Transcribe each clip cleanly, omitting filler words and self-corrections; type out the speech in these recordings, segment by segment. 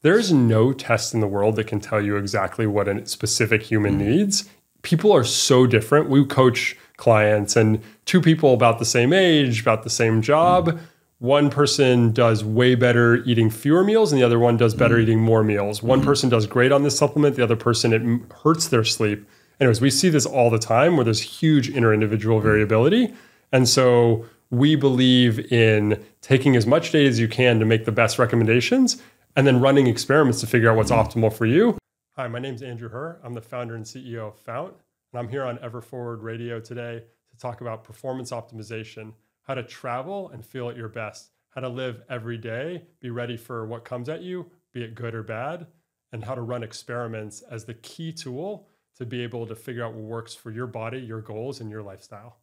There's no test in the world that can tell you exactly what a specific human needs. People are so different. We coach clients and two people about the same age, about the same job. One person does way better eating fewer meals and the other one does better eating more meals. One person does great on this supplement. The other person, it hurts their sleep. Anyways, we see this all the time where there's huge inter-individual variability. And so we believe in taking as much data as you can to make the best recommendations and then running experiments to figure out what's optimal for you. Hi, my name's Andrew Herr. I'm the founder and CEO of Fount, and I'm here on EverForward Radio today to talk about performance optimization, how to travel and feel at your best, how to live every day, be ready for what comes at you, be it good or bad, and how to run experiments as the key tool to be able to figure out what works for your body, your goals, and your lifestyle.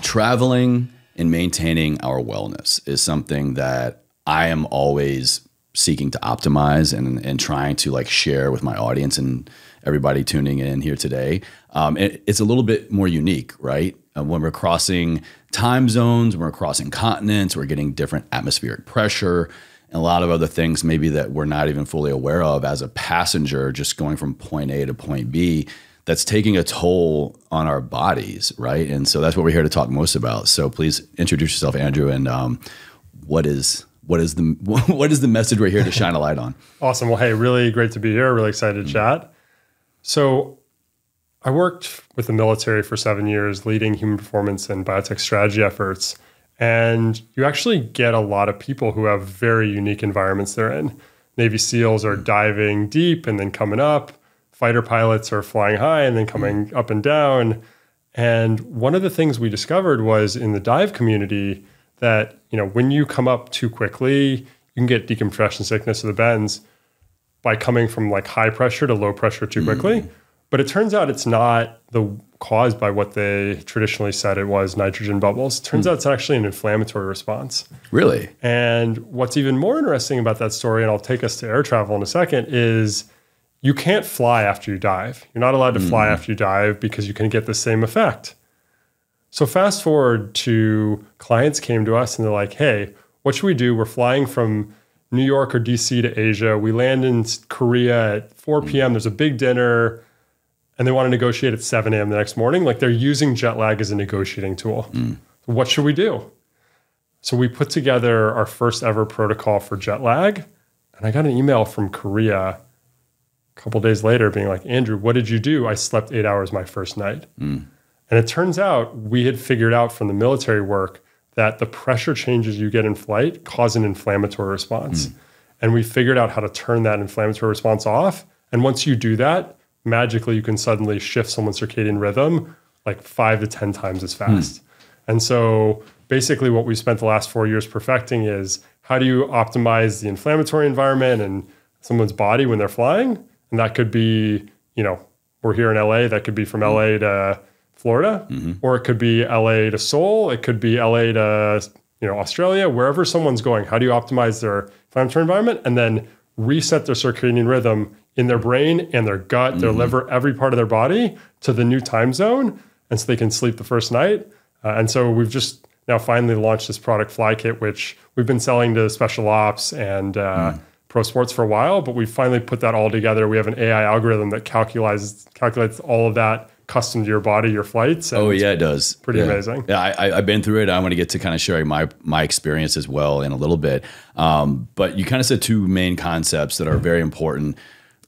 Traveling and maintaining our wellness is something that I am always seeking to optimize and trying to like share with my audience and everybody tuning in here today. It's a little bit more unique, right? When we're crossing time zones, when we're crossing continents, we're getting different atmospheric pressure and a lot of other things maybe that we're not even fully aware of as a passenger just going from point A to point B. That's taking a toll on our bodies, right? And so that's what we're here to talk most about. So please introduce yourself, Andrew, and what is the message we're here to shine a light on? Awesome. Well, hey, really great to be here. Really excited to chat. So I worked with the military for 7 years, leading human performance and biotech strategy efforts. And you actually get a lot of people who have very unique environments they're in. Navy SEALs are diving deep and then coming up. Fighter pilots are flying high and then coming up and down. And one of the things we discovered was in the dive community that, when you come up too quickly, you can get decompression sickness of the bends by coming from like high pressure to low pressure too quickly. But it turns out it's not caused by what they traditionally said it was, nitrogen bubbles. It turns out it's actually an inflammatory response. Really? And what's even more interesting about that story, and I'll take us to air travel in a second, is you can't fly after you dive. You're not allowed to fly after you dive because you can get the same effect. So fast forward to clients came to us and they're like, hey, what should we do? We're flying from New York or DC to Asia. We land in Korea at 4 p.m. There's a big dinner and they want to negotiate at 7 a.m. the next morning. Like they're using jet lag as a negotiating tool. So what should we do? So we put together our first ever protocol for jet lag. And I got an email from Korea a couple days later being like, Andrew, what did you do? I slept 8 hours my first night. And it turns out we had figured out from the military work that the pressure changes you get in flight cause an inflammatory response. And we figured out how to turn that inflammatory response off. And once you do that, magically you can suddenly shift someone's circadian rhythm like 5 to 10 times as fast. And so basically what we spent the last 4 years perfecting is how do you optimize the inflammatory environment and someone's body when they're flying? And that could be, we're here in LA, that could be from LA to Florida, or it could be LA to Seoul, it could be LA to, Australia, wherever someone's going. How do you optimize their inflammatory environment and then reset their circadian rhythm in their brain and their gut, their liver, every part of their body to the new time zone, and so they can sleep the first night. And so we've just now finally launched this product, Fly Kit, which we've been selling to special ops and pro sports for a while, but we finally put that all together. We have an AI algorithm that calculates all of that custom to your body, your flights. Oh yeah, it does. Pretty amazing. Yeah, I've been through it. I want to get to kind of sharing my experience as well in a little bit. But you kind of said two main concepts that are very important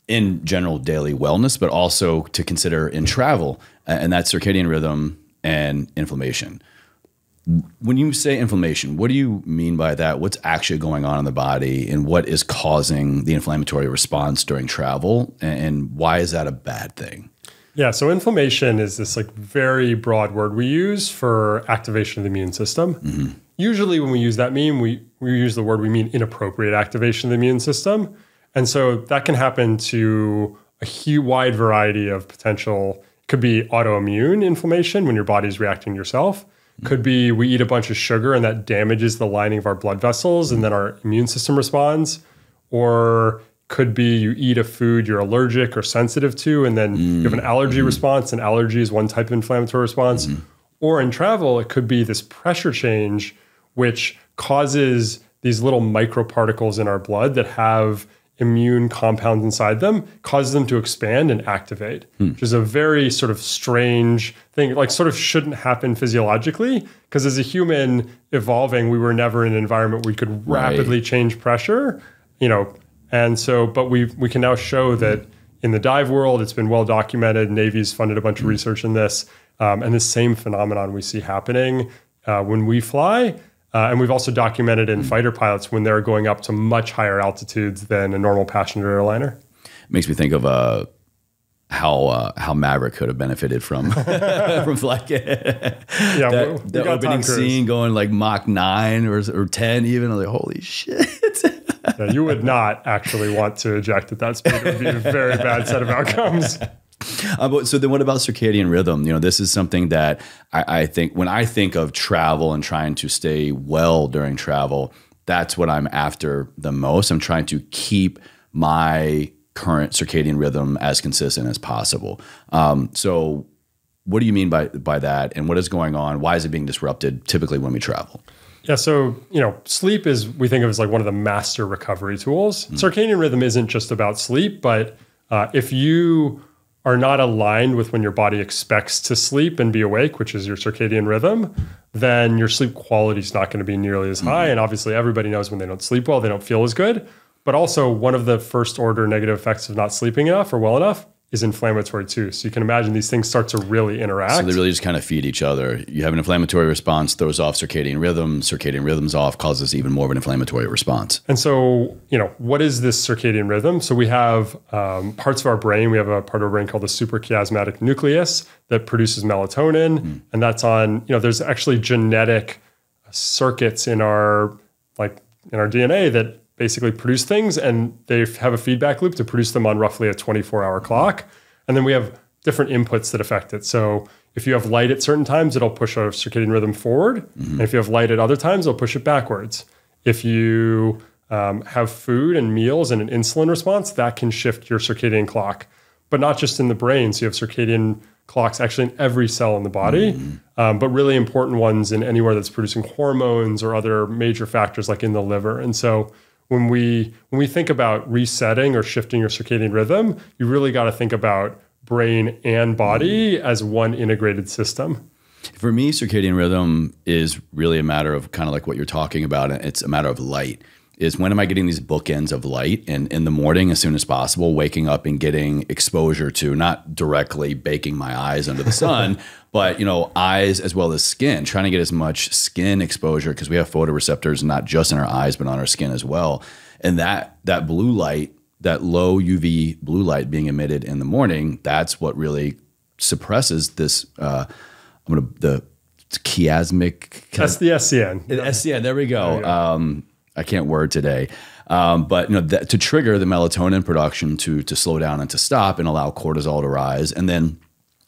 in general daily wellness, but also to consider in travel, and that's circadian rhythm and inflammation. When you say inflammation, what do you mean by that? What's actually going on in the body and what is causing the inflammatory response during travel? And why is that a bad thing? Yeah, so inflammation is this like very broad word we use for activation of the immune system. Usually when we use that we use the word, we mean inappropriate activation of the immune system. And so that can happen to a wide variety of potential. It could be autoimmune inflammation when your body's reacting to yourself. Could be we eat a bunch of sugar and that damages the lining of our blood vessels and then our immune system responds. Or could be you eat a food you're allergic or sensitive to and then you have an allergy response, and allergy is one type of inflammatory response. Or in travel, it could be this pressure change, which causes these little microparticles in our blood that have immune compounds inside them, causes them to expand and activate, which is a very sort of strange thing, like sort of shouldn't happen physiologically, because as a human evolving, we were never in an environment where we could rapidly change pressure, and so, but we can now show that in the dive world, it's been well documented. Navy's funded a bunch of research in this, and the same phenomenon we see happening when we fly. And we've also documented in fighter pilots when they're going up to much higher altitudes than a normal passenger airliner. Makes me think of how Maverick could have benefited from flight. The opening scene going like Mach 9 or 10 even. I was like, holy shit. Yeah, you would not actually want to eject at that speed. It would be a very bad set of outcomes. So then what about circadian rhythm? This is something that I think when I think of travel and trying to stay well during travel, that's what I'm after the most. I'm trying to keep my current circadian rhythm as consistent as possible. So what do you mean by that? And what is going on? Why is it being disrupted typically when we travel? Yeah, so sleep is, we think of as like one of the master recovery tools. Circadian rhythm isn't just about sleep, but if you are not aligned with when your body expects to sleep and be awake, which is your circadian rhythm, then your sleep quality is not going to be nearly as high. And obviously everybody knows when they don't sleep well, they don't feel as good. But also one of the first order negative effects of not sleeping enough or well enough is inflammatory too. So you can imagine these things start to really interact. So they really just kind of feed each other. You have an inflammatory response, throws off circadian rhythm's off, causes even more of an inflammatory response. And so, what is this circadian rhythm? So we have parts of our brain. We have a part of our brain called the suprachiasmatic nucleus that produces melatonin. And that's on, there's actually genetic circuits in our DNA that basically produce things, and they have a feedback loop to produce them on roughly a 24-hour clock. And then we have different inputs that affect it. So if you have light at certain times, it'll push our circadian rhythm forward. And if you have light at other times, it'll push it backwards. If you have food and meals and an insulin response, that can shift your circadian clock. But not just in the brain. So you have circadian clocks actually in every cell in the body, but really important ones in anywhere that's producing hormones or other major factors like in the liver. And so when we think about resetting or shifting your circadian rhythm, you really got to think about brain and body as one integrated system. For me, circadian rhythm is really a matter of kind of like what you're talking about. It's a matter of light. Is when am I getting these bookends of light? And in the morning, as soon as possible, waking up and getting exposure to, not directly baking my eyes under the sun, but eyes as well as skin, trying to get as much skin exposure because we have photoreceptors not just in our eyes, but on our skin as well. And that blue light, that low UV blue light being emitted in the morning, that's what really suppresses this, the chiasmic. That's the SCN. SCN, there we go. I can't word today. But to trigger the melatonin production to slow down and to stop and allow cortisol to rise. And then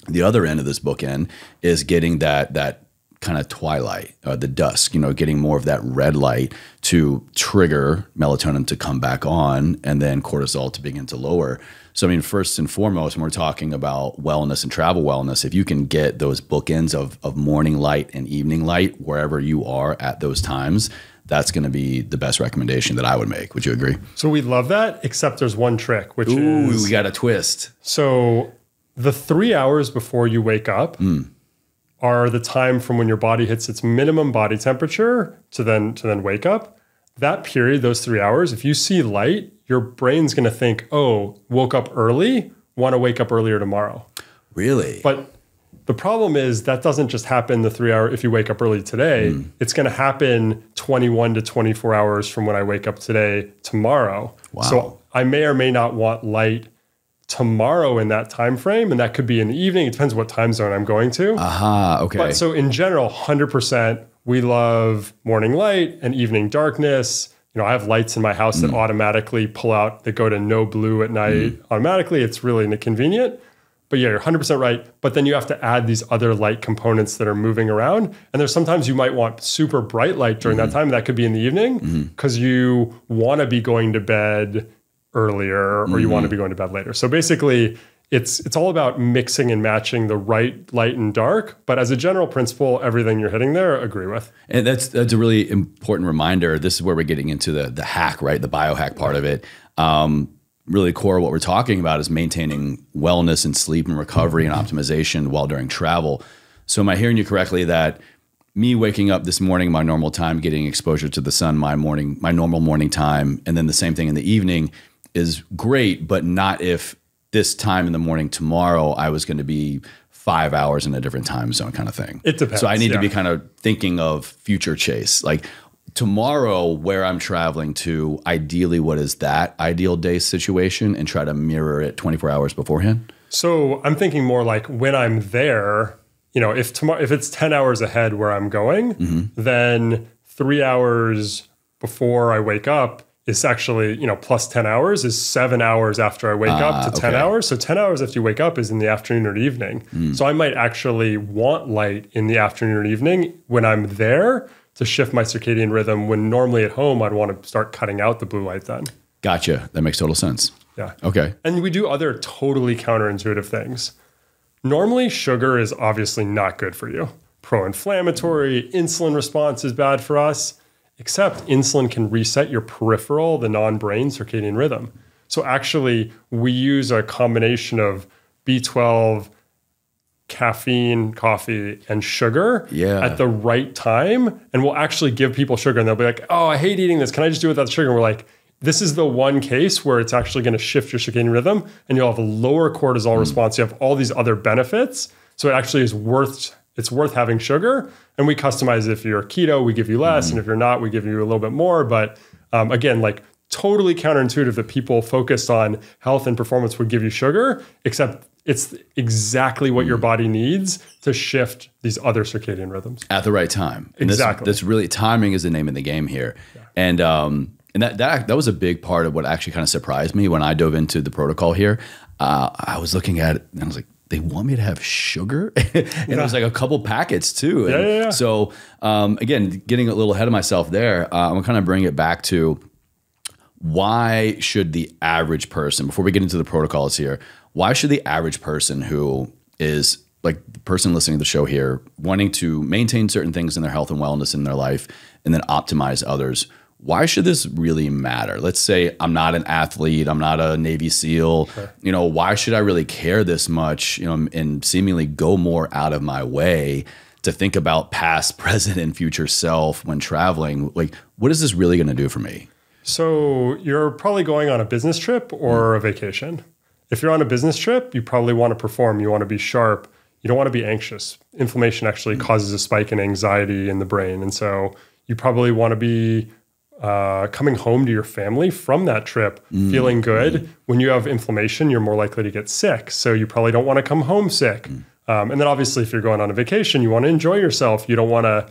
the other end of this bookend is getting that kind of twilight, the dusk, getting more of that red light to trigger melatonin to come back on and then cortisol to begin to lower. So, first and foremost, when we're talking about wellness and travel wellness, if you can get those bookends of morning light and evening light wherever you are at those times, that's going to be the best recommendation that I would make. Would you agree? So we love that, except there's one trick, which is... we got a twist. So the 3 hours before you wake up are the time from when your body hits its minimum body temperature to then wake up. That period, those 3 hours, if you see light, your brain's going to think, oh, woke up early, want to wake up earlier tomorrow. Really? But the problem is that doesn't just happen the 3 hour if you wake up early today. It's going to happen 21 to 24 hours from when I wake up today tomorrow. Wow. So I may or may not want light tomorrow in that time frame, and that could be in the evening. It depends what time zone I'm going to. Okay. But so in general, 100%, we love morning light and evening darkness. I have lights in my house that automatically pull out, that go to no blue at night automatically. It's really inconvenient. But yeah, you're 100% right. But then you have to add these other light components that are moving around. And there's sometimes you might want super bright light during that time. That could be in the evening because you want to be going to bed earlier or you want to be going to bed later. So basically, it's all about mixing and matching the right light and dark. But as a general principle, everything you're hitting there, agree with. And that's a really important reminder. This is where we're getting into the hack, right? The biohack part of it. Really core what we're talking about is maintaining wellness and sleep and recovery and optimization while during travel. So am I hearing you correctly that me waking up this morning, my normal time, getting exposure to the sun, my normal morning time, and then the same thing in the evening is great, but not if this time in the morning tomorrow I was going to be 5 hours in a different time zone kind of thing. It depends. So I need to be kind of thinking of future chase. Like tomorrow, where I'm traveling to, ideally, what is that ideal day situation, and try to mirror it 24 hours beforehand? So I'm thinking more like when I'm there, if it's 10 hours ahead where I'm going, then 3 hours before I wake up is actually, plus 10 hours is 7 hours after I wake up to 10 hours. So 10 hours after you wake up is in the afternoon or evening. So I might actually want light in the afternoon or evening when I'm there to shift my circadian rhythm, when normally at home, I'd want to start cutting out the blue light then. Gotcha. That makes total sense. Yeah. Okay. And we do other totally counterintuitive things. Normally, sugar is obviously not good for you. Pro-inflammatory, insulin response is bad for us, except insulin can reset your peripheral, the non-brain circadian rhythm. So actually, we use a combination of B12, caffeine, coffee, and sugar at the right time. And we'll actually give people sugar and they'll be like, oh, I hate eating this. Can I just do it without the sugar? And we're like, this is the one case where it's actually going to shift your circadian rhythm and you'll have a lower cortisol response. You have all these other benefits. So it actually is worth having sugar. And we customize it. If you're keto, we give you less. And if you're not, we give you a little bit more. But again, like totally counterintuitive that people focused on health and performance would give you sugar, except it's exactly what your body needs to shift these other circadian rhythms. At the right time. And exactly. That's really, timing is the name of the game here. Yeah. And that was a big part of what actually kind of surprised me when I dove into the protocol here. I was looking at it and I was like, they want me to have sugar? And it was like a couple packets too. And so again, getting a little ahead of myself there, I'm gonna kind of bring it back to why should the average person, before we get into the protocols here, why should the average person who is like the person listening to the show here, wanting to maintain certain things in their health and wellness in their life and then optimize others, why should this really matter? Let's say I'm not an athlete, I'm not a Navy SEAL. Sure. Why should I really care this much, and seemingly go more out of my way to think about past, present, and future self when traveling? Like, what is this really going to do for me? So you're probably going on a business trip or a vacation. If you're on a business trip, you probably want to perform. You want to be sharp. You don't want to be anxious. Inflammation actually causes a spike in anxiety in the brain. And so you probably want to be coming home to your family from that trip, feeling good. When you have inflammation, you're more likely to get sick. So you probably don't want to come home sick. And then obviously, if you're going on a vacation, you want to enjoy yourself. You don't want to,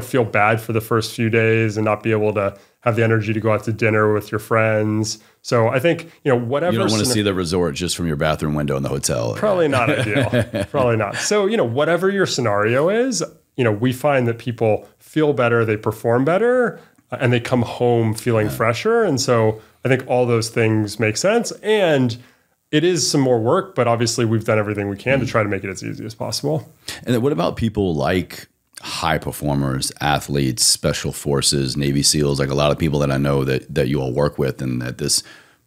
feel bad for the first few days and not be able to have the energy to go out to dinner with your friends. So I think, whatever. You don't want to see the resort just from your bathroom window in the hotel. Probably not ideal. Probably not. So, whatever your scenario is, we find that people feel better, they perform better, and they come home feeling fresher. And so I think all those things make sense. And it is some more work, but obviously we've done everything we can to try to make it as easy as possible. And then what about people like high performers, athletes, special forces, Navy SEALs, like a lot of people that I know that you all work with and that this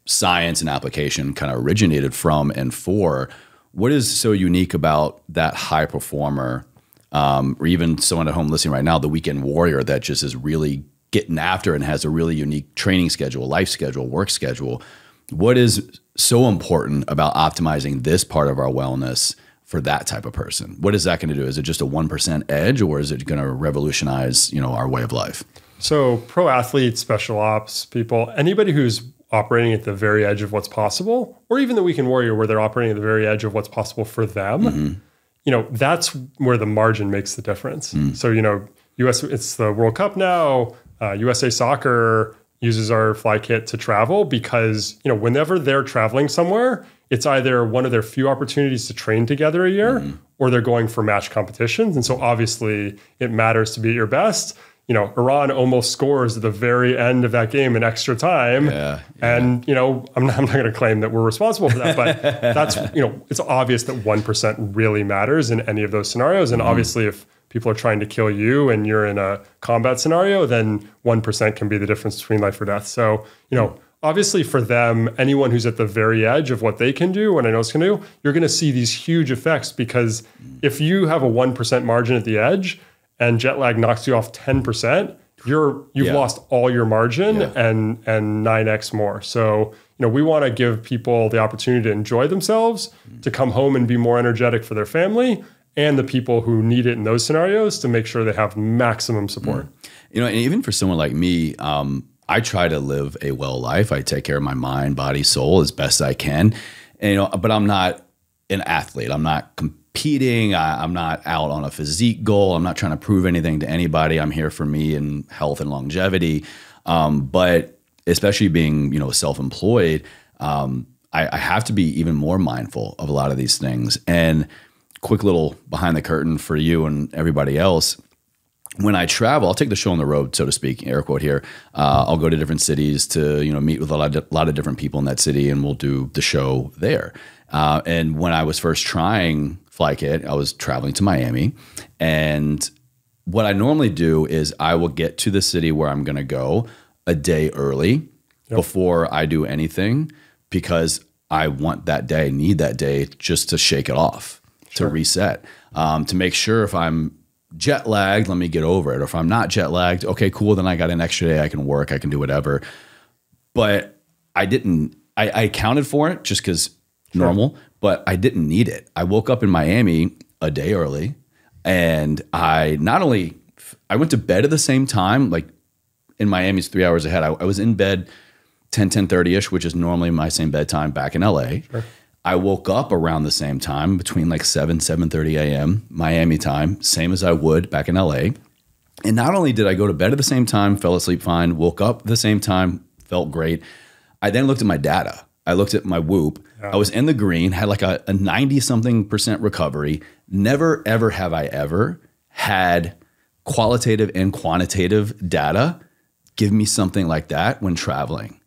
science and application kind of originated from and for? What is so unique about that high performer, or even someone at home listening right now, the weekend warrior that just is really getting after and has a really unique training schedule, life schedule, work schedule? What is so important about optimizing this part of our wellness for that type of person? What is that going to do? Is it just a 1% edge, or is it going to revolutionize, our way of life? So pro athletes, special ops people, anybody who's operating at the very edge of what's possible, or even the weekend warrior where they're operating at the very edge of what's possible for them, that's where the margin makes the difference. So, it's the World Cup now. USA Soccer uses our fly kit to travel because, whenever they're traveling somewhere, it's either one of their few opportunities to train together a year or they're going for match competitions. And so obviously it matters to be at your best. Iran almost scores at the very end of that game in extra time. And, I'm not going to claim that we're responsible for that, but that's, it's obvious that 1% really matters in any of those scenarios. And obviously if people are trying to kill you and you're in a combat scenario, then 1% can be the difference between life or death. So, obviously for them, anyone who's at the very edge of what they can do, what I know can do, you're going to see these huge effects, because if you have a 1% margin at the edge and jet lag knocks you off 10%, you've lost all your margin and 9x more. So, we want to give people the opportunity to enjoy themselves, to come home and be more energetic for their family, and the people who need it in those scenarios to make sure they have maximum support. And even for someone like me, I try to live a well life. I take care of my mind, body, soul as best I can. And, but I'm not an athlete. I'm not competing. I'm not out on a physique goal. I'm not trying to prove anything to anybody. I'm here for me and health and longevity. But especially being, self-employed, I have to be even more mindful of a lot of these things. And quick little behind the curtain for you and everybody else. When I travel, I'll take the show on the road, so to speak, air quote here. I'll go to different cities to, meet with a lot of different people in that city, and we'll do the show there. And when I was first trying FlyKit, I was traveling to Miami. And what I normally do is I will get to the city where I'm going to go a day early before I do anything, because I want that day, need that day just to shake it off. To reset, to make sure if I'm jet lagged, let me get over it. Or if I'm not jet lagged, okay, cool. Then I got an extra day. I can work. I can do whatever. But I accounted for it just because normal, but I didn't need it. I woke up in Miami a day early, and I went to bed at the same time. Like in Miami's 3 hours ahead. I was in bed 10:30ish, which is normally my same bedtime back in LA. Sure. I woke up around the same time, between like 7:30 a.m. Miami time, same as I would back in LA. And not only did I go to bed at the same time, fell asleep fine, woke up at the same time, felt great. I then looked at my data. I looked at my Whoop. I was in the green, had like a 90-something% recovery. Never, ever have I ever had qualitative and quantitative data give me something like that when traveling.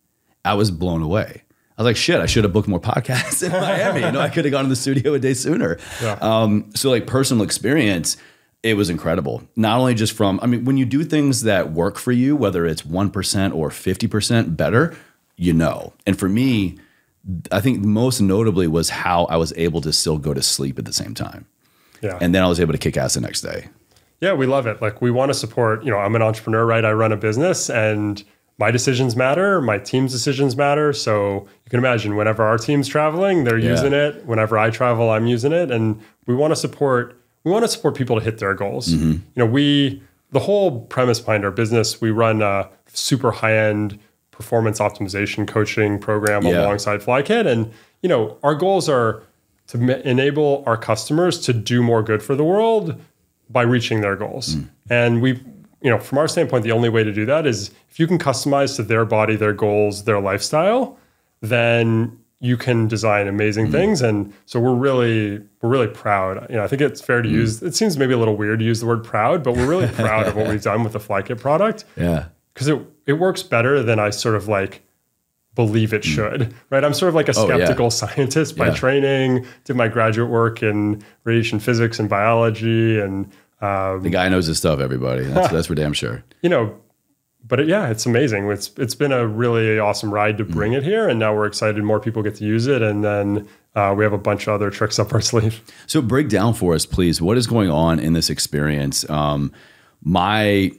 I was blown away. I was like, shit, I should have booked more podcasts in Miami. I could have gone to the studio a day sooner. Yeah. So like personal experience, it was incredible. Not only just from, when you do things that work for you, whether it's 1% or 50% better, And for me, I think most notably was how I was able to still go to sleep at the same time. Yeah. And then I was able to kick ass the next day. Yeah, we love it. Like we want to support, I'm an entrepreneur, right? I run a business, and my decisions matter. My team's decisions matter. So you can imagine whenever our team's traveling, they're using it. Whenever I travel, I'm using it. And we want to support people to hit their goals. Mm-hmm. The whole premise behind our business, we run a super high-end performance optimization coaching program alongside FlyKit. And, our goals are to enable our customers to do more good for the world by reaching their goals. And from our standpoint, the only way to do that is if you can customize to their body, their goals, their lifestyle, then you can design amazing things. And so we're really proud. I think it's fair to use, it seems maybe a little weird to use the word proud, but we're really proud of what we've done with the FlyKit product. Yeah. Because it works better than I sort of like believe it should, right? I'm sort of like a skeptical scientist by training, did my graduate work in radiation physics and biology, and the guy knows his stuff, everybody. That's for damn sure. But it's amazing. It's been a really awesome ride to bring it here, and now we're excited more people get to use it, and then we have a bunch of other tricks up our sleeve. So break down for us, please, what is going on in this experience? My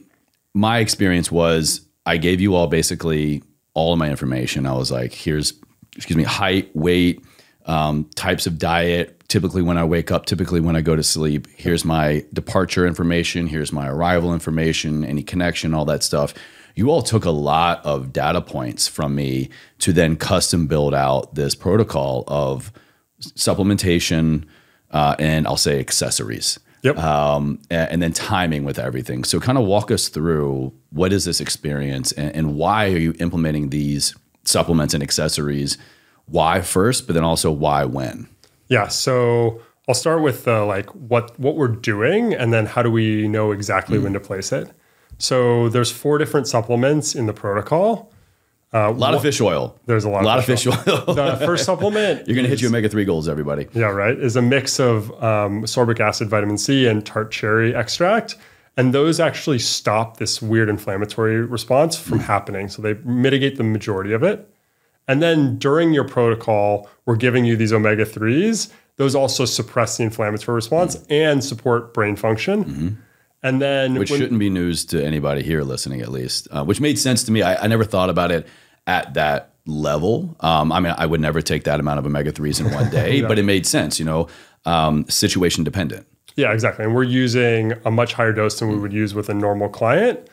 experience was I gave you all basically all of my information. I was like, here's, height, weight, types of diet, typically when I wake up, typically when I go to sleep. Here's my departure information. Here's my arrival information, any connection, all that stuff. You all took a lot of data points from me to then custom build out this protocol of supplementation and I'll say accessories. Yep. And then timing with everything. So kind of walk us through what is this experience and why are you implementing these supplements and accessories? Why first, but then also why when? Yeah. So I'll start with what we're doing, and then how do we know exactly when to place it? Mm-hmm. So there's 4 different supplements in the protocol. A lot of fish oil. There's a lot of fish oil. The first supplement. You're going to hit your omega-3 goals, everybody. Yeah, right. Is a mix of ascorbic acid, vitamin C, and tart cherry extract. And those actually stop this weird inflammatory response from happening. So they mitigate the majority of it. And then during your protocol, we're giving you these omega-3s. Those also suppress the inflammatory response and support brain function. And then which shouldn't be news to anybody here listening, at least, which made sense to me. I never thought about it at that level. I mean, I would never take that amount of omega-3s in one day, but it made sense, situation dependent. Yeah, exactly. And we're using a much higher dose than we would use with a normal client,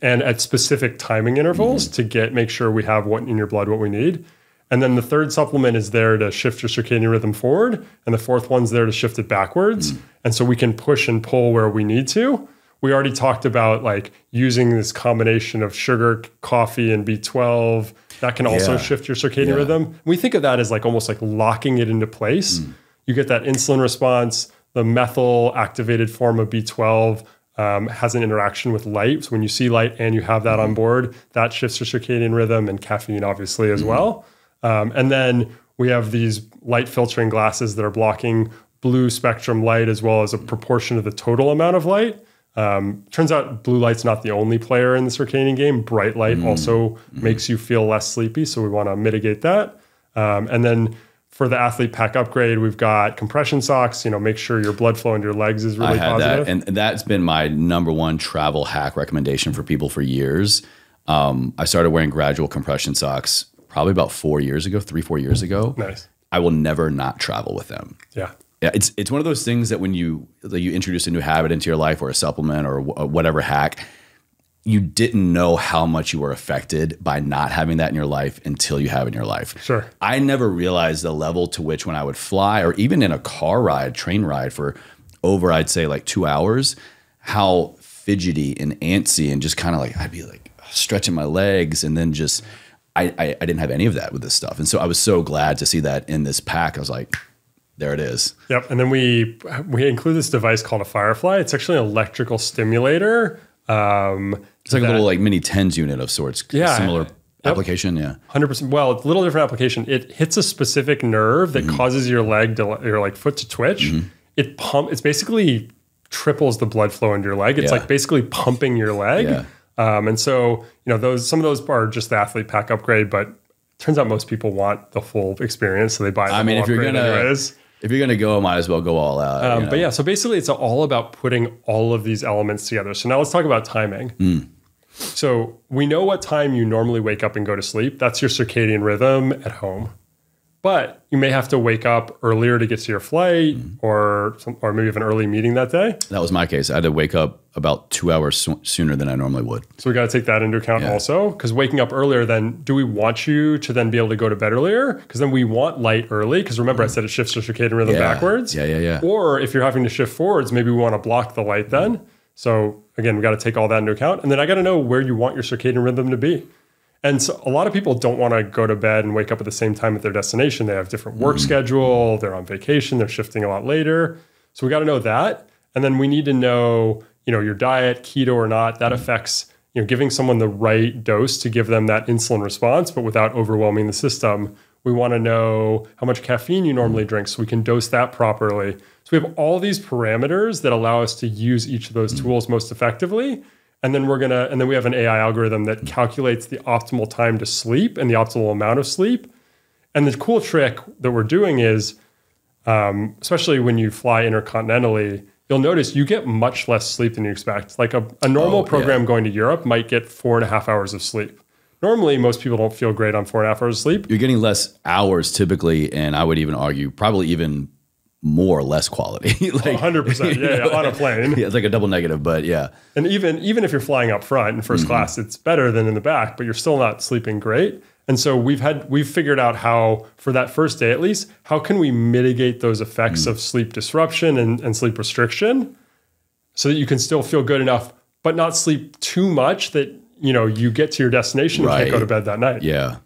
and at specific timing intervals to make sure we have what in your blood, what we need. And then the third supplement is there to shift your circadian rhythm forward, and the fourth one's there to shift it backwards. And so we can push and pull where we need to. We already talked about like using this combination of sugar, coffee, and B12. That can also shift your circadian rhythm. We think of that as like almost like locking it into place. You get that insulin response. The methyl activated form of B12 has an interaction with light. So when you see light and you have that on board, that shifts your circadian rhythm, and caffeine obviously as well. And then we have these light filtering glasses that are blocking blue spectrum light as well as a proportion of the total amount of light. Turns out blue light's not the only player in the circadian game. Bright light also makes you feel less sleepy, so we want to mitigate that. And then for the athlete pack upgrade, we've got compression socks. Make sure your blood flow into your legs is really positive. That, and that's been my number one travel hack recommendation for people for years. I started wearing gradual compression socks probably about 4 years ago, 3-4 years ago. Nice. I will never not travel with them. Yeah. Yeah, it's one of those things that when you introduce a new habit into your life or a supplement or whatever hack, you didn't know how much you were affected by not having that in your life until you have it in your life. Sure. I never realized the level to which when I would fly or even in a car ride, train ride for over, I'd say like 2 hours, how fidgety and antsy and just kind of like, I'd be like stretching my legs and then just, I didn't have any of that with this stuff. And so I was so glad to see that in this pack. I was like, there it is. Yep. And then we include this device called a Firefly. It's actually an electrical stimulator. It's like a little like mini TENS unit of sorts. Yeah. Similar application. Yeah. 100%. Well, it's a little different application. It hits a specific nerve that causes your foot to twitch. It's basically triples the blood flow into your leg. It's like basically pumping your leg. Yeah. And so, some of those are just the athlete pack upgrade, but it turns out most people want the full experience. So they buy the I mean, if you're going to go, might as well go all out. But yeah, so basically it's all about putting all of these elements together. So now let's talk about timing. So we know what time you normally wake up and go to sleep. That's your circadian rhythm at home. But you may have to wake up earlier to get to your flight or maybe have an early meeting that day. That was my case. I had to wake up about 2 hours sooner than I normally would. So we got to take that into account also, because waking up earlier, then do we want you to then be able to go to bed earlier? Because then we want light early, because remember I said it shifts your circadian rhythm backwards. Yeah. Or if you're having to shift forwards, maybe we want to block the light then. So again, we got to take all that into account. And then I got to know where you want your circadian rhythm to be. And so a lot of people don't want to go to bed and wake up at the same time at their destination. They have different work schedule. They're on vacation. They're shifting a lot later. So we got to know that. And then we need to know, your diet, keto or not, that affects, giving someone the right dose to give them that insulin response, but without overwhelming the system. We want to know how much caffeine you normally drink so we can dose that properly. So we have all these parameters that allow us to use each of those tools most effectively. And then we have an AI algorithm that calculates the optimal time to sleep and the optimal amount of sleep. And the cool trick that we're doing is, especially when you fly intercontinentally, you'll notice you get much less sleep than you expect. Like a normal program going to Europe might get 4.5 hours of sleep. Normally, most people don't feel great on 4.5 hours of sleep. You're getting less hours typically, and I would even argue probably even more or less quality. Like 100%. Yeah, on a plane. Yeah, it's like a double negative, but yeah. And even if you're flying up front in first class, it's better than in the back, but you're still not sleeping great. And so we've figured out how, for that first day at least, how can we mitigate those effects of sleep disruption and sleep restriction so that you can still feel good enough, but not sleep too much that, you get to your destination and can't go to bed that night. Yeah.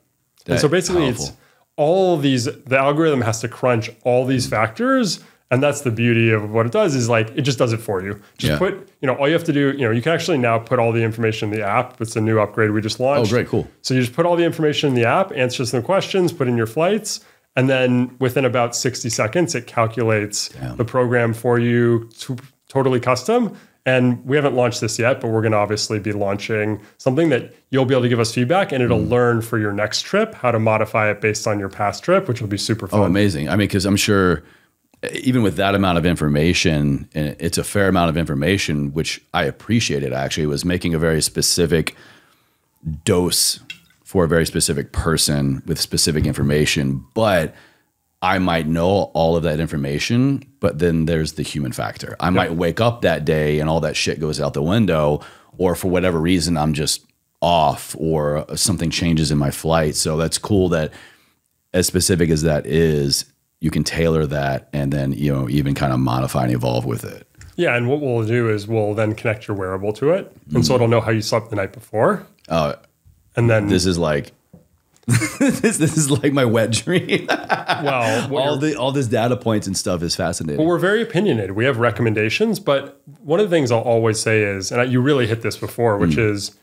And so basically it's all these, the algorithm has to crunch all these factors And that's the beauty of what it does is like, it just does it for you. Just put, all you have to do, you can actually now put all the information in the app. It's a new upgrade we just launched. Oh, great, cool. So you just put all the information in the app, answer some questions, put in your flights, and then within about 60 seconds, it calculates the program for you, totally custom. And we haven't launched this yet, but we're going to obviously be launching something that you'll be able to give us feedback, and it'll learn for your next trip how to modify it based on your past trip, which will be super fun. Oh, amazing. I mean, because I'm sure even with that amount of information, and it's a fair amount of information, which I appreciated actually, was making a very specific dose for a very specific person with specific information. But I might know all of that information, but then there's the human factor. I might wake up that day and all that shit goes out the window, or for whatever reason, I'm just off or something changes in my flight. So that's cool that as specific as that is, you can tailor that and then, even kind of modify and evolve with it. Yeah. And what we'll do is we'll then connect your wearable to it. And so it'll know how you slept the night before. And then this is like, this is like my wet dream. Well, all this data points and stuff is fascinating. Well, we're very opinionated. We have recommendations, but one of the things I'll always say is, and you really hit this before, which is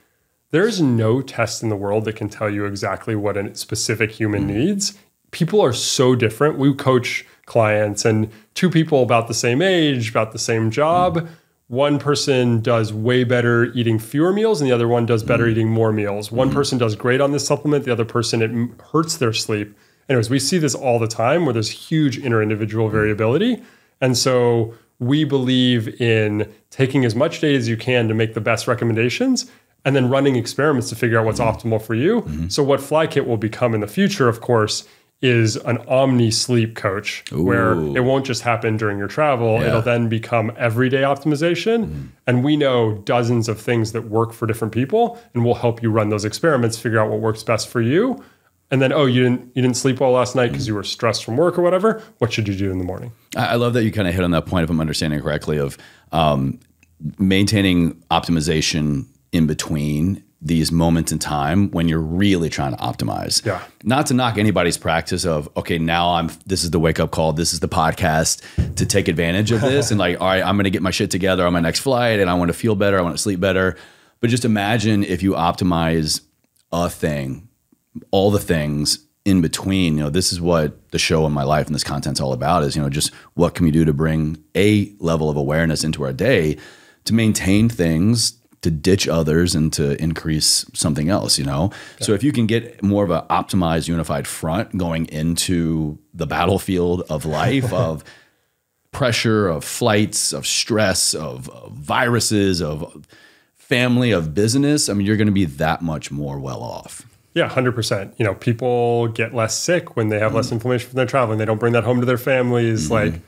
there's no test in the world that can tell you exactly what a specific human needs. People are so different. We coach clients and two people about the same age, about the same job. One person does way better eating fewer meals and the other one does better eating more meals. One person does great on this supplement. The other person, it hurts their sleep. Anyways, we see this all the time where there's huge inter-individual variability. And so we believe in taking as much data as you can to make the best recommendations and then running experiments to figure out what's optimal for you. So what FlyKit will become in the future, of course, is an omni sleep coach where it won't just happen during your travel. It'll then become everyday optimization. And we know dozens of things that work for different people, and we'll help you run those experiments, figure out what works best for you. And then, you didn't sleep well last night because you were stressed from work or whatever. What should you do in the morning? I love that you kind of hit on that point, if I'm understanding correctly, of maintaining optimization in between these moments in time when you're really trying to optimize. Yeah. Not to knock anybody's practice of, okay, now this is the wake up call. This is the podcast to take advantage of this. And like, all right, I'm going to get my shit together on my next flight and I want to feel better. I want to sleep better. But just imagine if you optimize a thing, all the things in between, this is what the show and my life and this content's all about is, just what can we do to bring a level of awareness into our day to maintain things, to ditch others and to increase something else, So if you can get more of an optimized, unified front going into the battlefield of life, of pressure, of flights, of stress, of viruses, of family, of business, you're going to be that much more well off. Yeah, 100%. People get less sick when they have less inflammation from their traveling. They don't bring that home to their families. And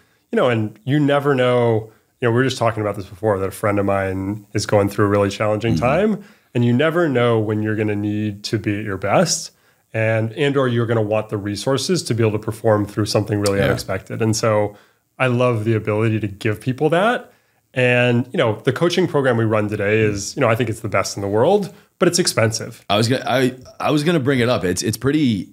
you never know. We were just talking about this before, that a friend of mine is going through a really challenging time, and you never know when you're going to need to be at your best and or you're going to want the resources to be able to perform through something really unexpected. And so I love the ability to give people that. And, the coaching program we run today is, I think it's the best in the world, but it's expensive. I was going to bring it up. It's pretty,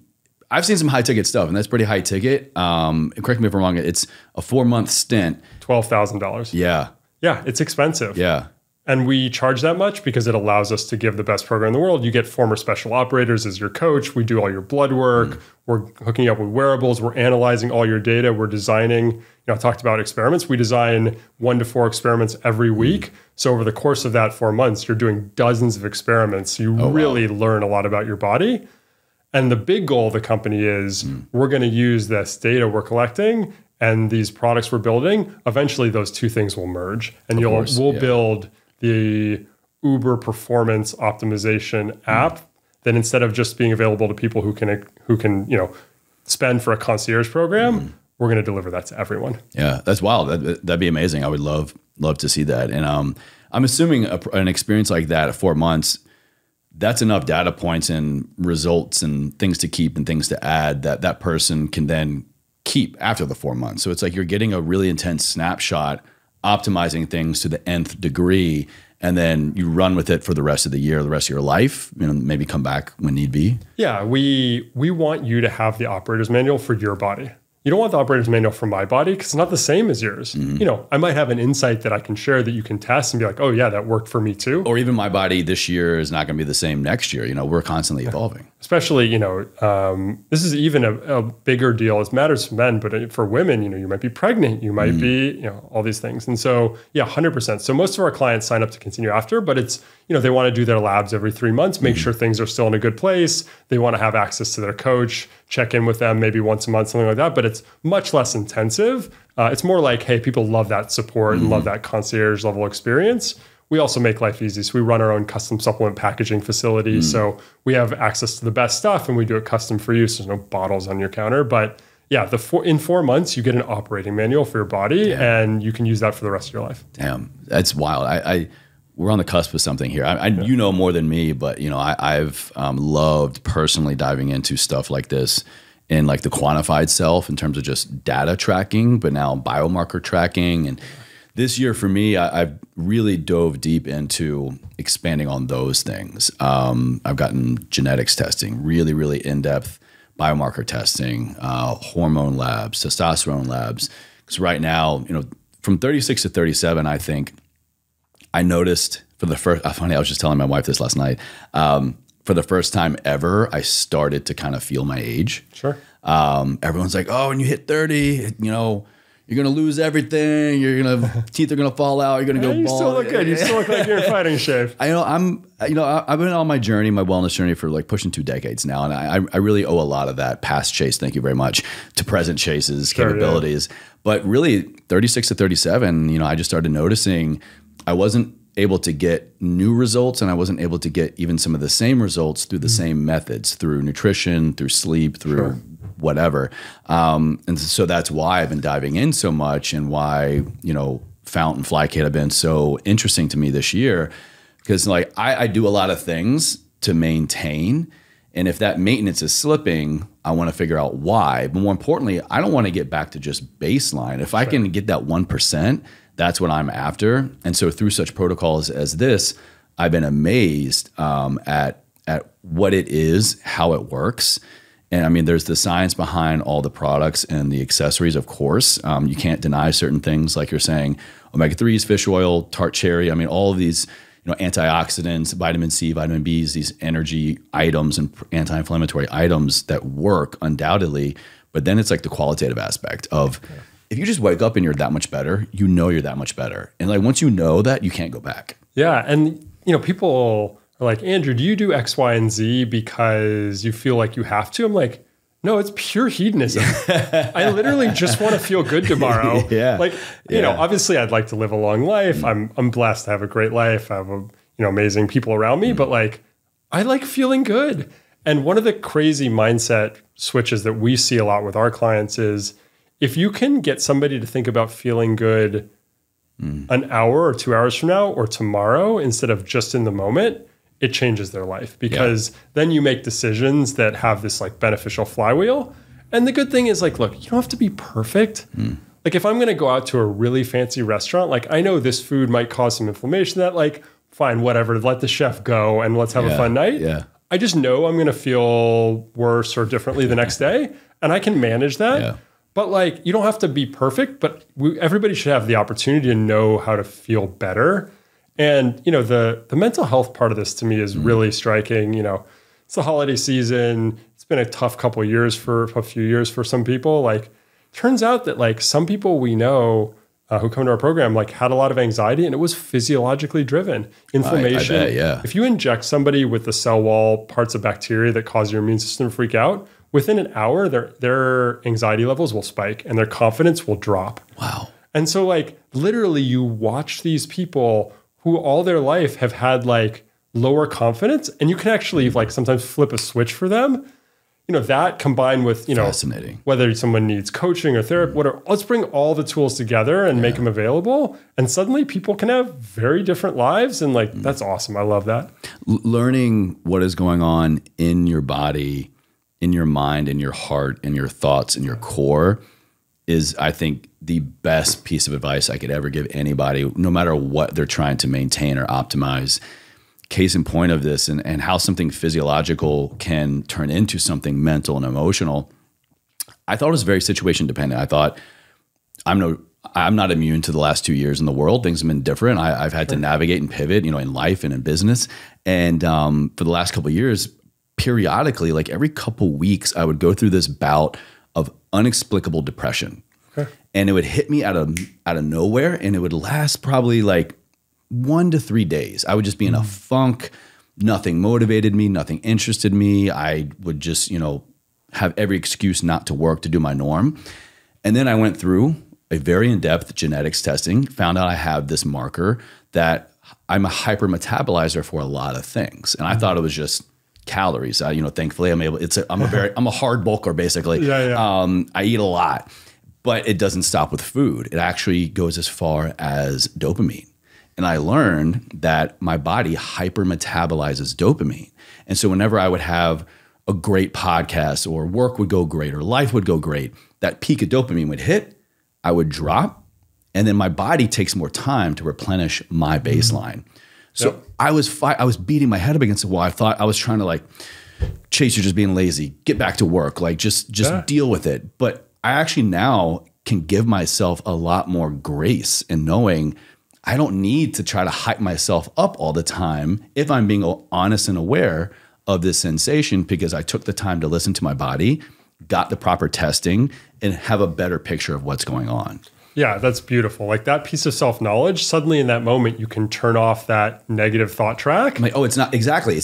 I've seen some high ticket stuff and that's pretty high ticket. Correct me if I'm wrong. It's a 4-month stint. $12,000. Yeah. Yeah. It's expensive. Yeah. And we charge that much because it allows us to give the best program in the world. You get former special operators as your coach. We do all your blood work. We're hooking you up with wearables. We're analyzing all your data. We're designing, I talked about experiments. We design 1 to 4 experiments every week. So over the course of that 4 months, you're doing dozens of experiments. You really learn a lot about your body. And the big goal of the company is we're going to use this data we're collecting and these products we're building. Eventually, those two things will merge, and we'll build the Uber performance optimization app that instead of just being available to people who can spend for a concierge program, we're going to deliver that to everyone. Yeah, that's wild. That'd be amazing. I would love to see that. And I'm assuming an experience like that at 4 months, that's enough data points and results and things to keep and things to add that person can then keep after the 4 months. So it's like you're getting a really intense snapshot, optimizing things to the nth degree, and then you run with it for the rest of the year, the rest of your life, maybe come back when need be. Yeah, we want you to have the operator's manual for your body. you don't want the operator's manual for my body because it's not the same as yours. You know, I might have an insight that I can share that you can test and be like, oh yeah, that worked for me too. Or even my body this year is not going to be the same next year. You know, we're constantly evolving. Especially, you know, this is even a bigger deal. It matters for men, but for women, you know, you might be pregnant, you might be, you know, all these things. And so, yeah, 100%. So most of our clients sign up to continue after, but it's, you know, they want to do their labs every 3 months, make sure things are still in a good place. They want to have access to their coach, check in with them maybe once a month, something like that. But it's much less intensive. It's more like, hey, people love that support and love that concierge level experience. We also make life easy. So we run our own custom supplement packaging facility. So we have access to the best stuff and we do it custom for you. So there's no bottles on your counter. But yeah, in 4 months, you get an operating manual for your body and you can use that for the rest of your life. Damn, that's wild. We're on the cusp of something here. You know more than me, but you know, I've loved personally diving into stuff like this in like the quantified self in terms of just data tracking, but now biomarker tracking. And this year for me, I've really dove deep into expanding on those things. I've gotten genetics testing, really, really in-depth biomarker testing, hormone labs, testosterone labs. Because right now, you know, from 36 to 37, I think I noticed for the first, funny, I was just telling my wife this last night. For the first time ever, I started to kind of feel my age. Sure. Everyone's like, oh, when you hit 30, you know, you're going to lose everything. Teeth are going to fall out. You're going to go bald. You still look good. You still look like you're in fighting shape. I've been on my journey, my wellness journey for like pushing 2 decades now. And I really owe a lot of that past Chase, thank you very much, to present Chase's capabilities. Yeah. But really 36 to 37, you know, I just started noticing I wasn't able to get new results and I wasn't able to get even some of the same results through the same methods, through nutrition, through sleep, through whatever. And so that's why I've been diving in so much and why, you know, Fount and Fly Kit have been so interesting to me this year. Because like I do a lot of things to maintain. And if that maintenance is slipping, I want to figure out why. But more importantly, I don't want to get back to just baseline. If I can get that 1%, that's what I'm after. And so through such protocols as this, I've been amazed at what it is, how it works. And I mean, there's the science behind all the products and the accessories, of course. You can't deny certain things like you're saying, omega-3s, fish oil, tart cherry. I mean, all of these, you know, antioxidants, vitamin C, vitamin Bs, these energy items and anti-inflammatory items that work undoubtedly. But then it's like the qualitative aspect of if you just wake up and you're that much better, you know you're that much better. And like once you know that, you can't go back. Yeah. And, you know, people are like, Andrew, do you do X, Y, and Z because you feel like you have to? I'm like, no, it's pure hedonism. I literally just want to feel good tomorrow. Like, you know, obviously I'd like to live a long life. I'm blessed to have a great life. I have, amazing people around me, but like, I like feeling good. And one of the crazy mindset switches that we see a lot with our clients is if you can get somebody to think about feeling good an hour or 2 hours from now or tomorrow instead of just in the moment, it changes their life because then you make decisions that have this like beneficial flywheel. And the good thing is like, look, you don't have to be perfect. Like if I'm going to go out to a really fancy restaurant, like I know this food might cause some inflammation that like, fine, whatever, let the chef go and let's have a fun night. I just know I'm going to feel worse or differently the next day and I can manage that. But like, you don't have to be perfect, but everybody should have the opportunity to know how to feel better. And, you know, the mental health part of this to me is really striking. You know, it's the holiday season. It's been a tough couple of years for a few years for some people. Like, turns out that like some people we know who come to our program like had a lot of anxiety and it was physiologically driven. Inflammation. I bet. If you inject somebody with the cell wall parts of bacteria that cause your immune system to freak out, within an hour, their anxiety levels will spike and their confidence will drop. Wow. And so like literally you watch these people who all their life have had like lower confidence and you can actually like sometimes flip a switch for them. You know, that combined with, you know, whether someone needs coaching or therapy, whatever, let's bring all the tools together and make them available. And suddenly people can have very different lives. And like, that's awesome. I love that. Learning what is going on in your body, in your mind, in your heart, in your thoughts, in your core is, I think, the best piece of advice I could ever give anybody, no matter what they're trying to maintain or optimize. Case in point of this and how something physiological can turn into something mental and emotional. I thought it was very situation dependent. I thought I'm not immune to the last 2 years in the world. Things have been different. I've had to navigate and pivot, in life and in business. And for the last couple of years, periodically, like every couple weeks, I would go through this bout of inexplicable depression. Okay. And it would hit me out of nowhere, and it would last probably like 1 to 3 days. I would just be in a funk. Nothing motivated me. Nothing interested me. I would just, have every excuse not to work, to do my norm. And then I went through a very in-depth genetics testing, found out I have this marker that I'm a hyper metabolizer for a lot of things. And I thought it was just calories. Thankfully I'm a hard bulker basically. I eat a lot, but it doesn't stop with food. It actually goes as far as dopamine. And I learned that my body hyper metabolizes dopamine. And so whenever I would have a great podcast or work would go great or life would go great, that peak of dopamine would hit, I would drop, and then my body takes more time to replenish my baseline. So I was beating my head up against the wall. I thought I was trying to Chase, you're just being lazy. Get back to work. Just deal with it. But I actually now can give myself a lot more grace in knowing I don't need to try to hype myself up all the time if I'm being honest and aware of this sensation, because I took the time to listen to my body, got the proper testing, and have a better picture of what's going on. Yeah, that's beautiful. Like that piece of self-knowledge, suddenly in that moment, you can turn off that negative thought track. I'm like, oh, it's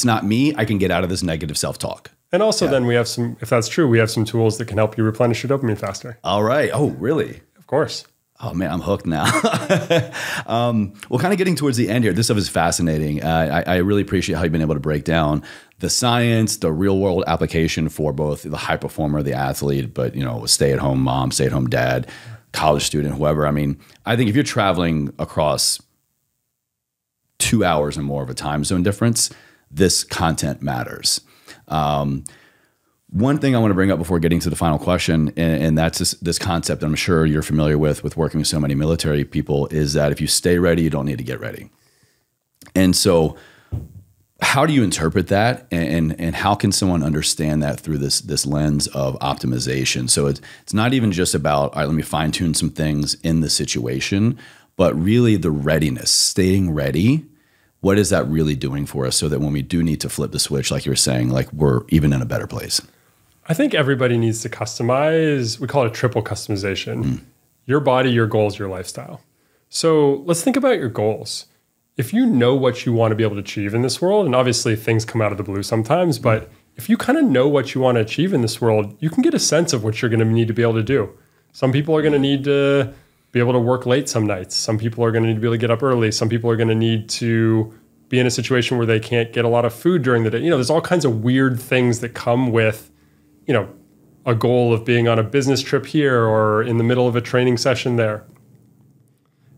not me. I can get out of this negative self-talk. And also then we have if that's true, we have some tools that can help you replenish your dopamine faster. All right. Oh, really? Of course. Oh man, I'm hooked now. Well, kind of getting towards the end here, this stuff is fascinating. I really appreciate how you've been able to break down the science, the real world application for both the high performer, the athlete, but stay at home mom, stay at home dad, college student, whoever. I mean, I think if you're traveling across 2 hours or more of a time zone difference, this content matters. One thing I want to bring up before getting to the final question, and that's this concept that I'm sure you're familiar with working with so many military people, is that if you stay ready, you don't need to get ready. And so how do you interpret that? And how can someone understand that through this lens of optimization? So it's not even just about, all right, let me fine tune some things in the situation, but really the readiness, staying ready. What is that really doing for us so that when we do need to flip the switch, like you were saying, we're even in a better place? I think everybody needs to customize. We call it triple customization. Your body, your goals, your lifestyle. So let's think about your goals. If you know what you want to be able to achieve in this world, and obviously things come out of the blue sometimes, but if you kind of know what you want to achieve in this world, you can get a sense of what you're going to need to be able to do. Some people are going to need to be able to work late some nights. Some people are going to need to be able to get up early. Some people are going to need to be in a situation where they can't get a lot of food during the day. There's all kinds of weird things that come with a goal of being on a business trip here or in the middle of a training session there.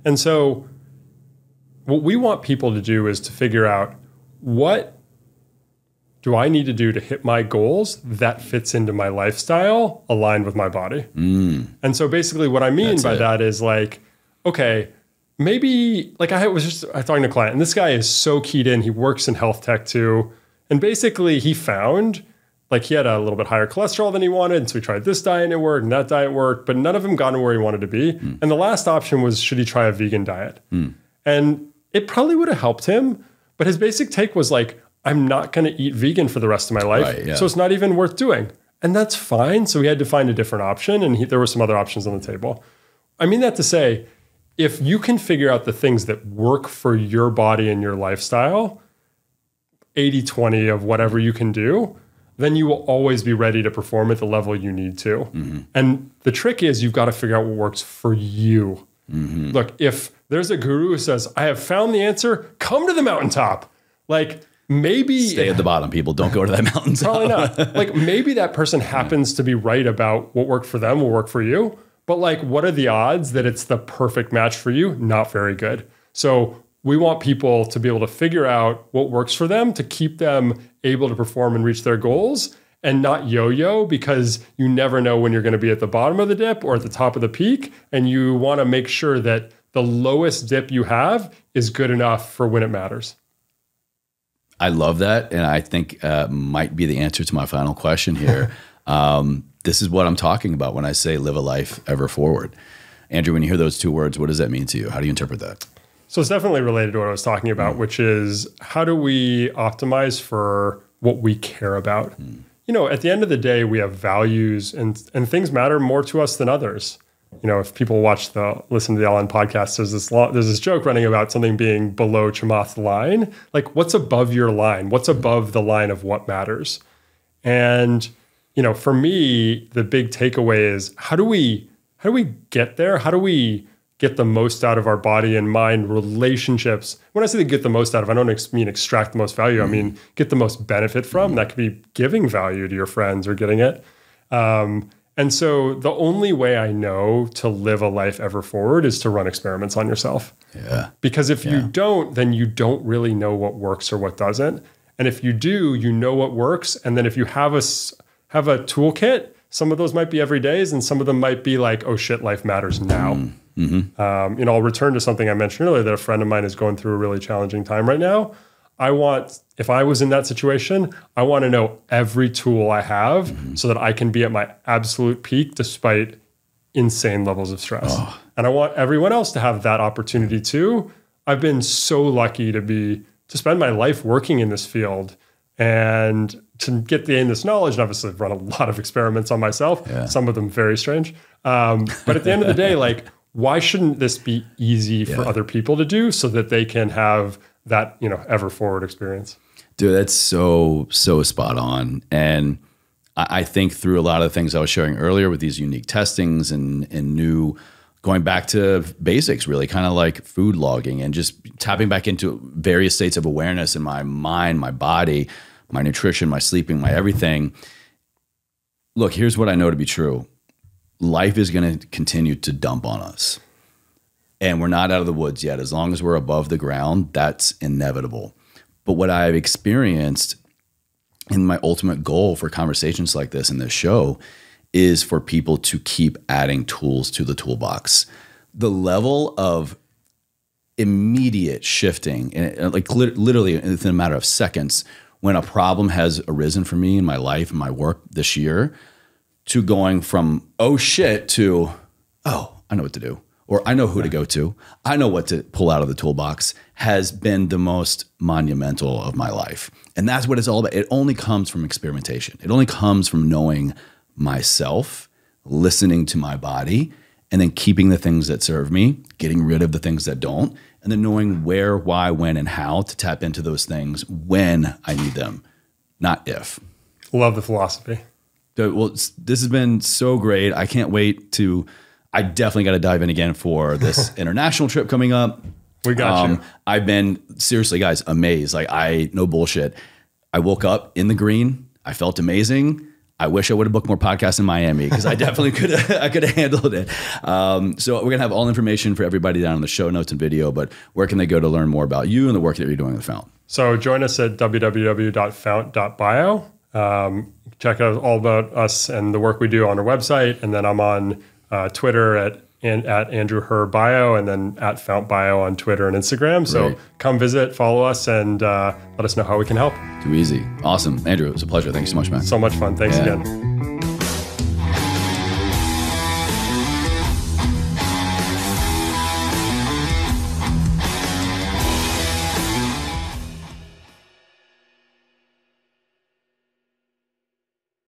And so what we want people to do is to figure out, what do I need to do to hit my goals that fits into my lifestyle aligned with my body? And so basically what I mean by that is okay, maybe I was talking to a client, and this guy is so keyed in. He works in health tech too. And basically he found he had a little bit higher cholesterol than he wanted. And so he tried this diet and it worked, and that diet worked, but none of them got him where he wanted to be. And the last option was, should he try a vegan diet? And it probably would have helped him. But his basic take was I'm not going to eat vegan for the rest of my life. Right, yeah. So it's not even worth doing. And that's fine. So he had to find a different option. And there were some other options on the table. I mean that to say, if you can figure out the things that work for your body and your lifestyle, 80-20 of whatever you can do, then you will always be ready to perform at the level you need to. And the trick is you've got to figure out what works for you. Look, if there's a guru who says, I have found the answer, come to the mountaintop. Maybe stay at the bottom, people. Don't go to that mountaintop. Probably not. Maybe that person happens to be right about what worked for them will work for you. But what are the odds that it's the perfect match for you? Not very good. So we want people to be able to figure out what works for them to keep them able to perform and reach their goals, and not yo-yo, because you never know when you're going to be at the bottom of the dip or at the top of the peak. And you want to make sure that the lowest dip you have is good enough for when it matters. I love that. And I think might be the answer to my final question here. this is what I'm talking about when I say live a life ever forward. Andrew, when you hear those two words, what does that mean to you? How do you interpret that? So it's definitely related to what I was talking about, which is how do we optimize for what we care about? You know, at the end of the day, we have values and things matter more to us than others. You know, if people listen to the LN podcast, there's this joke running about something being below Chamath's line. Like, what's above your line? What's above the line of what matters? And, you know, for me, the big takeaway is how do we get there? How do we get the most out of our body and mind relationships? When I say get the most out of, I don't mean extract the most value. I mean, get the most benefit from. That could be giving value to your friends or getting it. And so the only way I know to live a life ever forward is to run experiments on yourself. Yeah. Because if you don't, then you don't really know what works or what doesn't. And if you do, you know what works. And then if you have a toolkit, some of those might be every days and some of them might be like, oh shit, life matters now. You know, I'll return to something I mentioned earlier that a friend of mine is going through a really challenging time right now. If I was in that situation, I want to know every tool I have so that I can be at my absolute peak despite insane levels of stress. And I want everyone else to have that opportunity too. I've been so lucky to spend my life working in this field and to gain this knowledge. And obviously I've run a lot of experiments on myself, some of them very strange. But at the end of the day, like, why shouldn't this be easy for other people to do so that they can have that, you know, ever forward experience? Dude, that's so spot on. And I think through a lot of the things I was sharing earlier with these unique testings and new, going back to basics, really kind of like food logging and just tapping back into various states of awareness in my mind, my body, my nutrition, my sleeping, my everything. Look, here's what I know to be true. Life is going to continue to dump on us. And we're not out of the woods yet. As long as we're above the ground, that's inevitable. But what I've experienced in my ultimate goal for conversations like this in this show is for people to keep adding tools to the toolbox. The level of immediate shifting, like literally within a matter of seconds, when a problem has arisen for me in my life and my work this year, to going from, oh shit, to, oh, I know what to do. Or I know who to go to. I know what to pull out of the toolbox, has been the most monumental of my life. And that's what it's all about. It only comes from experimentation. It only comes from knowing myself, listening to my body, and then keeping the things that serve me, getting rid of the things that don't, and then knowing where, why, when, and how to tap into those things when I need them, not if. Love the philosophy. Well, this has been so great. I can't wait I definitely got to dive in again for this international trip coming up. We got you. I've been, seriously, guys, amazed. Like, no bullshit. I woke up in the green. I felt amazing. I wish I would have booked more podcasts in Miami because I definitely could have handled it. So we're going to have all information for everybody down in the show notes and video, but where can they go to learn more about you and the work that you're doing with Fount? So join us at www.fount.bio. Check out all about us and the work we do on our website. And then I'm on Twitter at Andrew Herr Bio, and then at Fount Bio on Twitter and Instagram. So come visit, follow us, and let us know how we can help. Too easy. Awesome. Andrew, it was a pleasure. Thanks so much, man. So much fun. Thanks again.